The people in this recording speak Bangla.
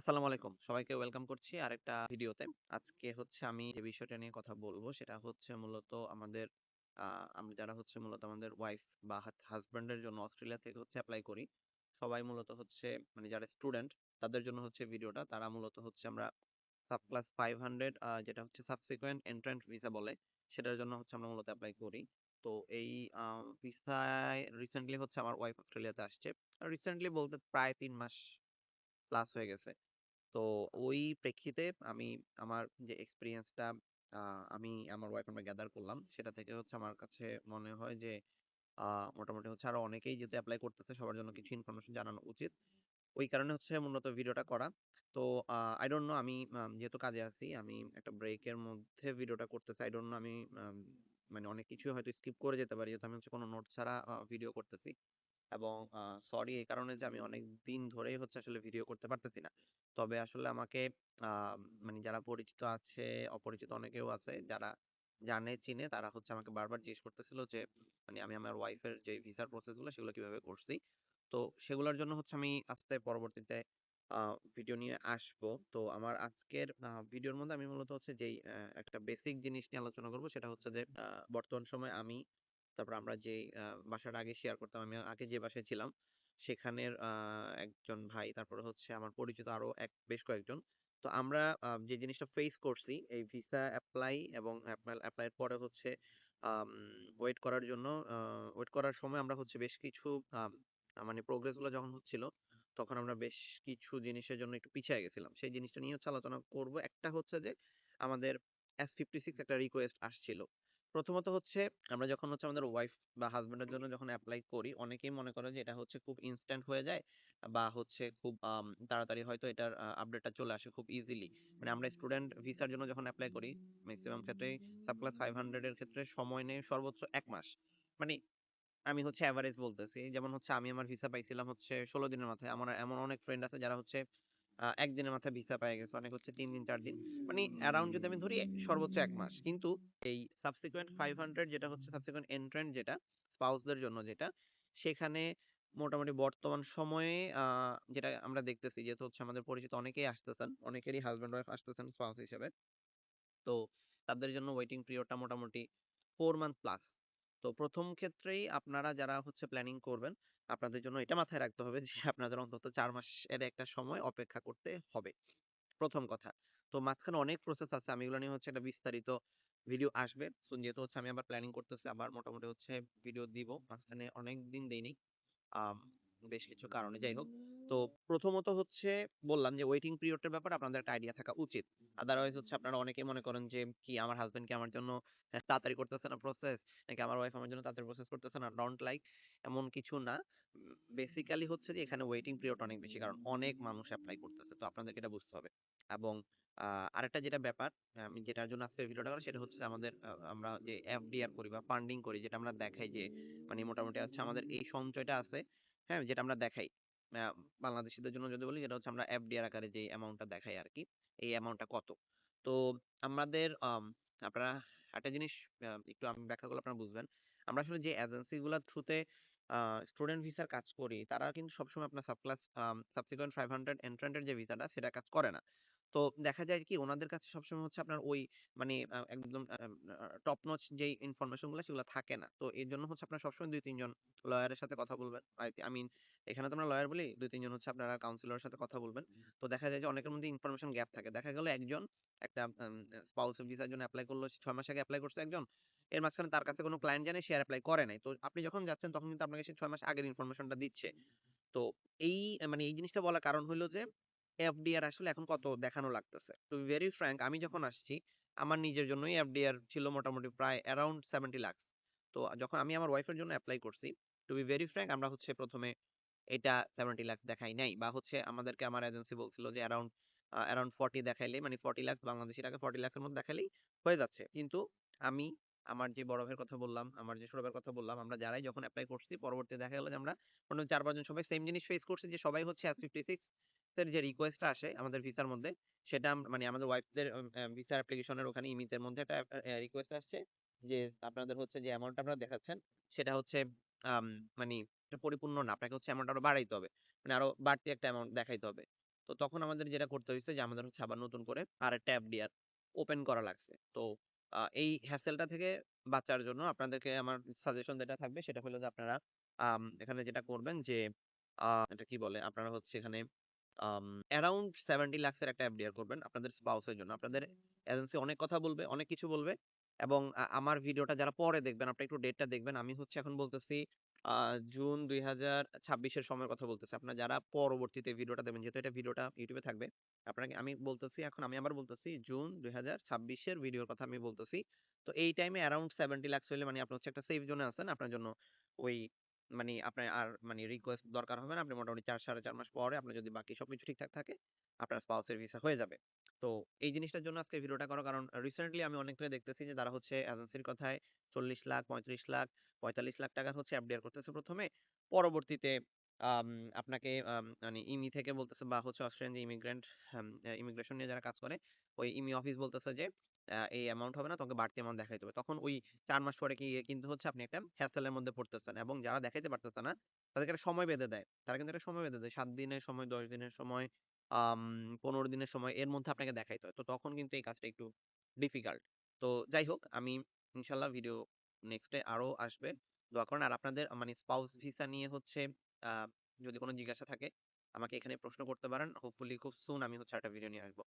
আসসালামু আলাইকুম। সবাইকে ওয়েলকাম করছি আরেকটা ভিডিওতে। আজকে হচ্ছে আমি যে বিষয়টা নিয়ে কথা বলবো সেটা হচ্ছে মূলত আমাদের আ আমরা যারা হচ্ছে মূলত আমাদের ওয়াইফ বা হাসব্যান্ড এর জন্য অস্ট্রেলিয়া থেকে হচ্ছে এপ্লাই করি। সবাই মূলত হচ্ছে মানে যারা স্টুডেন্ট তাদের জন্য হচ্ছে ভিডিওটা। তারা মূলত হচ্ছে আমরা সাব ক্লাস 500 যেটা হচ্ছে সাবসিকুয়েন্ট এন্ট্রান্স ভিসা বলে সেটার জন্য হচ্ছে আমরা মূলত এপ্লাই করি। তো এই আ ভিসায় রিসেন্টলি হচ্ছে আমার ওয়াইফ অস্ট্রেলিয়াতে আসছে। রিসেন্টলি বলতে প্রায় ৩ মাস প্লাস হয়ে গেছে। তো ওই প্রেক্ষিতে আমি আমার যে এক্সপেরিয়েন্সটা আ আমি আমার ওয়াইফ আমরা গ্যাদার করলাম। সেটা থেকে হচ্ছে আমার কাছে মনে হয় যে আ মোটামুটি হচ্ছে আরো অনেকেই যেহেতু এপ্লাই করতেছে সবার জন্য কিছু ইনফরমেশন জানানো উচিত। ওই কারণে হচ্ছে মূলত ভিডিওটা করা। তো I don't know আমি যেহেতু কাজে আছি, আমি একটা ব্রেকের মধ্যে ভিডিওটা করতেছি। I don't know আমি আম মানে অনেক কিছুই হয়তো স্কিপ করে যেতে পারি। যেহেতু আমি হচ্ছে কোনো নোট ছাড়া ভিডিও করতেছি। এবং সরি এই কারণে যে আমি অনেকদিন ধরেই হচ্ছে আসলে ভিডিও করতে পারতেছি না। তবে আসলে আমাকে আ মানে যারা পরিচিত আছে, অপরিচিত অনেকেও আছে যারা জানে চিনে তারা হচ্ছে আমাকে বারবার জিজ্ঞেস করতেছিল যে মানে আমি আমার ওয়াইফের যে ভিসার প্রসেস গুলো সেগুলো কিভাবে করছি। তো সেগুলোর জন্য হচ্ছে আমি আস্তে পরবর্তীতে আ ভিডিও নিয়ে আসবো। তো আমার আজকের ভিডিওর মধ্যে আমি মূলত হচ্ছে যেই একটা বেসিক জিনিস নিয়ে আলোচনা করব সেটা হচ্ছে যে বর্তমান সময়ে আমি তারপর আমরা যে বাসাটা আগে শেয়ার করতাম, আমি আগে যে বাসায় ছিলাম সেখানের একজন ভাই, তারপরে হচ্ছে আমার পরিচিত আরো বেশ কয়েকজন। তো আমরা যে জিনিসটা ফেস করছি এই ভিসা অ্যাপ্লাই এবং অ্যাপ্লাইয়ের পরে হচ্ছে ওয়েট করার জন্য ওয়েট করার সময় আমরা হচ্ছে বেশ কিছু আম, মানে প্রোগ্রেস গুলো যখন হচ্ছিল তখন আমরা বেশ কিছু জিনিসের জন্য একটু পিছিয়ে গেছিলাম। সেই জিনিসটা নিয়ে হচ্ছে আলোচনা করব। একটা হচ্ছে যে আমাদের S56 একটা রিকোয়েস্ট আসছিল। প্রথমত হচ্ছে আমরা যখন হচ্ছে আমাদের ওয়াইফ বা হাজবেন্ডের জন্য যখন অ্যাপ্লাই করি অনেকেই মনে করে যে এটা হচ্ছে খুব ইনস্ট্যান্ট হয়ে যায় বা হচ্ছে খুব তাড়াতাড়ি হয়তো এটার আপডেটটা চলে আসে খুব ইজিলি। মানে আমরা স্টুডেন্ট ভিসার জন্য যখন অ্যাপ্লাই করি ম্যাক্সিমাম ক্ষেত্রেই সাব ক্লাস 500 এর ক্ষেত্রে সময় নেয় সর্বোচ্চ 1 মাস। মানে আমি হচ্ছে এভারেজ বলতেছি। যেমন হচ্ছে আমি আমার ভিসা পাইছিলাম হচ্ছে ১৬ দিনের মাথায়। আমার এমন অনেক ফ্রেন্ড আছে যারা হচ্ছে ১ দিনের মাথায় ভিসা পেয়ে গেছে। অনেক হচ্ছে ৩ দিন ৪ দিন। মানে অ্যারাউন্ড যদি আমি ধরি সর্বোচ্চ ১ মাস। কিন্তু এই সাবসিকুয়েন্ট 500 যেটা হচ্ছে সাবসিকুয়েন্ট এন্ট্রান্ট যেটা স্পাউসদের জন্য যেটা, সেখানে মোটামুটি বর্তমান সময়ে যেটা আমরা দেখতেছি যেহেতু হচ্ছে আমাদের পরিচিত অনেকেই আসতেছেন। অনেকেরই হাসব্যান্ড ওয়াইফ আসতেছেন স্পাউস হিসেবে। তো তাদের জন্য ওয়েটিং পিরিয়ডটা মোটামুটি 4 মান্থ প্লাস। তো ১ম ক্ষেত্রেই আপনারা যারা হচ্ছে প্ল্যানিং করবেন, আপনাদের জন্য এটা মাথায় রাখতে হবে যে আপনাদের অন্তত ৪ মাসের একটা সময় অপেক্ষা করতে হবে। ১ম কথা। তো মাঝখানে অনেক প্রসেস আছে। আমি এগুলো নিয়ে হচ্ছে একটা বিস্তারিত ভিডিও আসবে। সুন যেহেতু হচ্ছে আমি আবার প্ল্যানিং করতেছি আবার মোটামুটি হচ্ছে ভিডিও দিব। মাঝখানে অনেকদিন দেইনি। আম বেশ কিছু কারণে যাই হোক। তো প্রথমত হচ্ছে বললাম যে ওয়েটিং পিরিয়ডটার ব্যাপারে আপনাদের একটা আইডিয়া থাকা উচিত। আদারওয়াইজ হচ্ছে আপনারা অনেকেই মনে করেন যে কি আমার হাসব্যান্ড কি আমার জন্য তাড়াতাড়ি করতেছে না প্রসেস, নাকি আমার ওয়াইফ আমার জন্য তাড়াতাড়ি প্রসেস করতেছে না। ডোন্ট লাইক এমন কিছু না। বেসিক্যালি হচ্ছে যে এখানে ওয়েটিং পিরিয়ড অনেক বেশি কারণ অনেক মানুষ এপ্লাই করতেছে। তো আপনাদেরকে এটা বুঝতে হবে। এবং আরেকটা যেটা ব্যাপার আমি যেটার জন্য আজকের ভিডিওটা করা সেটা হচ্ছে আমাদের আমরা যে এফডিআর করি বা ফান্ডিং করি যেটা আমরা দেখাই যে মানে মোটামুটি হচ্ছে আমাদের এই সঞ্চয়টা আছে, হ্যাঁ? যেটা আমরা দেখাই। আ বাংলাদেশীদের জন্য যদি বলি যেটা হচ্ছে আমরা এফডিআর আকারে যে অ্যামাউন্টটা দেখাই আরকি। এই অ্যামাউন্টটা কত? তো আমাদের আপনারা একটা জিনিস একটু আমি ব্যাখ্যা করলে আপনারা বুঝবেন। আমরা আসলে যে এজেন্সি গুলার থ্রুতে আ স্টুডেন্ট ভিসার কাজ করি, তারা কিন্তু সবসময় আপনার সাবসিকুয়েন্ট 500 এন্ট্রান্ট এর যে ভিসাটা সেটা কাজ করে না। তো দেখা যায় কি উনাদের কাছে সবসময় হচ্ছে আপনার ওই মানে একদম টপ নচ যেই ইনফরমেশন গুলা সেগুলা থাকে না। তো এজন্য হচ্ছে আপনারা সবসময় ২-৩ জন লয়ারের সাথে কথা বলবেন। I mean এখানে তো আমরা লয়ার বলি, ২-৩ জন হচ্ছে আপনারা কাউন্সিলরের সাথে কথা বলবেন। তো দেখা যায় যে অনেকের মধ্যে ইনফরমেশন গ্যাপ থাকে। দেখা গেল একজন একটা স্পাউস ভিসার জন্য এপ্লাই করলো, ৬ মাস আগে এপ্লাই করছে একজন। এর মাঝখানে তার কাছে কোনো ক্লায়েন্ট জানে সে আর এপ্লাই করে নাই। তো আপনি যখন যাচ্ছেন তখন কিন্তু আপনাকে সে ৬ মাস আগের ইনফরমেশনটা দিচ্ছে। তো এই মানে এই জিনিসটা বলার কারণ হইলো যে এফডিআর আসলে এখন কত দেখানো লাগতেছে। টু বি ভেরি ফ্র্যাঙ্ক আমি যখন আসছি আমার নিজের জন্যই এফডিআর ছিল মোটামুটি প্রায় অ্যারাউন্ড 70 লাখ। তো যখন আমি আমার ওয়াইফের জন্য এপ্লাই করছি, টু বি ভেরি ফ্র্যাঙ্ক আমরা হচ্ছে ১ম এ এটা 70 লাখ দেখাই নাই বা হচ্ছে আমাদেরকে আমার এজেন্সি বলছিল যে অ্যারাউন্ড 40 দেখাইলে মানে 40 লাখ বাংলাদেশী টাকা 40 লাখের মধ্যে দেখাইলেই হয়ে যাচ্ছে। কিন্তু আমি আমার যে বড় ভাইয়ের কথা বললাম, আমার যে ছোট ভাইয়ের কথা বললাম, আমরা যারাই যখন এপ্লাই করছি পরবর্তীতে দেখা গেল যে আমরা মোটামুটি ৪-৫ জন সবাই সেম জিনিস ফেস করছি যে সবাই হচ্ছে S56 এর যে রিকোয়েস্টটা আসে আমাদের ভিসার মধ্যে সেটা মানে আমাদের ওয়াইফদের ভিসা অ্যাপ্লিকেশনের ওখানে ইমিতের মধ্যে একটা রিকোয়েস্ট আসছে যে আপনাদের হচ্ছে যে অ্যামাউন্ট আপনারা দেখাচ্ছেন সেটা হচ্ছে আম মানে এটা পরিপূর্ণ না। আপনাকে হচ্ছে অ্যামাউন্ট আরো বাড়াইতে হবে। মানে আরো বাড়তি একটা অ্যামাউন্ট দেখাইতে হবে। তো তখন আমাদের যেটা করতে হইছে যে আমাদের হচ্ছে আবার নতুন করে আরেকটা এফডিআর ওপেন করা লাগছে। তো এই হ্যাসেলটা থেকে বাঁচার জন্য আপনাদেরকে আমার সাজেশন যেটা থাকবে সেটা হলো যে আপনারা এখানে যেটা করবেন যে এটা কি বলে আপনারা হচ্ছে এখানে অ্যারাউন্ড 70 লাখসের একটা এফডিআর করবেন আপনাদের স্পাউসের জন্য। আপনাদের এজেন্সি অনেক কথা বলবে, অনেক কিছু বলবে এবং আমার ভিডিওটা যারা পরে দেখবেন আপনারা একটু ডেটটা দেখবেন। আমি হচ্ছে এখন বলতেছি জুন 2026 এর সময়ের কথা বলতেছি। আপনারা যারা পরবর্তীতে ভিডিওটা দেখবেন, যেহেতু এটা ভিডিওটা ইউটিউবে থাকবে, আপনাকে আমি বলতেছি, এখন আমি আবার বলতেছি জুন 2026 এর ভিডিওর কথা আমি বলতেছি। তো এই টাইমে অ্যারাউন্ড 70 লাখ হইলে মানে আপনি হচ্ছে একটা সেফ জোনে আছেন। আপনার জন্য ওই মানে আপনার আর মানে রিকোয়েস্ট দরকার হবে না। আপনি মোটামুটি 4 সাড়ে 4 মাস পরে আপনার যদি বাকি সবকিছু ঠিকঠাক থাকে, আপনার স্পাউসের ভিসা হয়ে যাবে। তো এই জিনিসটার জন্য আজকে ভিডিওটা করা, কারণ রিসেন্টলি আমি অনেককে দেখতেছি যে তারা হচ্ছে এজেন্সির কথায় 40 লাখ, 35 লাখ, 45 লাখ টাকার হচ্ছে এফডিআর করতেছে প্রথমে। পরবর্তীতে আম আপনাকে মানে ইমি থেকে বলতেছে বা হচ্ছে অস্ট্রেলিয়ান যে ইমিগ্রেন্ট ইমিগ্রেশন নিয়ে যারা কাজ করে, ওই ইমি অফিস বলতেছে যে এই অ্যামাউন্ট হবে না, তোমাকে বাড়তি অ্যামাউন্ট দেখাইতে হবে। তখন ওই ৪ মাস পরে কি কিন্তু হচ্ছে আপনি একটা হ্যাসেল এর মধ্যে পড়তেছেন এবং যারা দেখাইতে পারতেছে না তাদেরকে একটা সময় বেঁধে দেয়। তারা কিন্তু একটা সময় বেঁধে দেয়। ৭ দিনের সময়, ১০ দিনের সময়, আম ১৫ দিনের সময়, এর মধ্যে আপনাকে দেখাইতে হয়। তো তখন কিন্তু এই কাজটা একটু ডিফিকাল্ট। তো যাই হোক, আমি ইনশাআল্লাহ ভিডিও নেক্সট ডে আরো আসবে। দোয়া করেন। আর আপনাদের মানে স্পাউস ভিসা নিয়ে হচ্ছে আ যদি কোনো জিজ্ঞাসা থাকে আমাকে এখানে প্রশ্ন করতে পারেন। হোপফুলি খুব সুন আমি হচ্ছে একটা ভিডিও নিয়ে আসবো।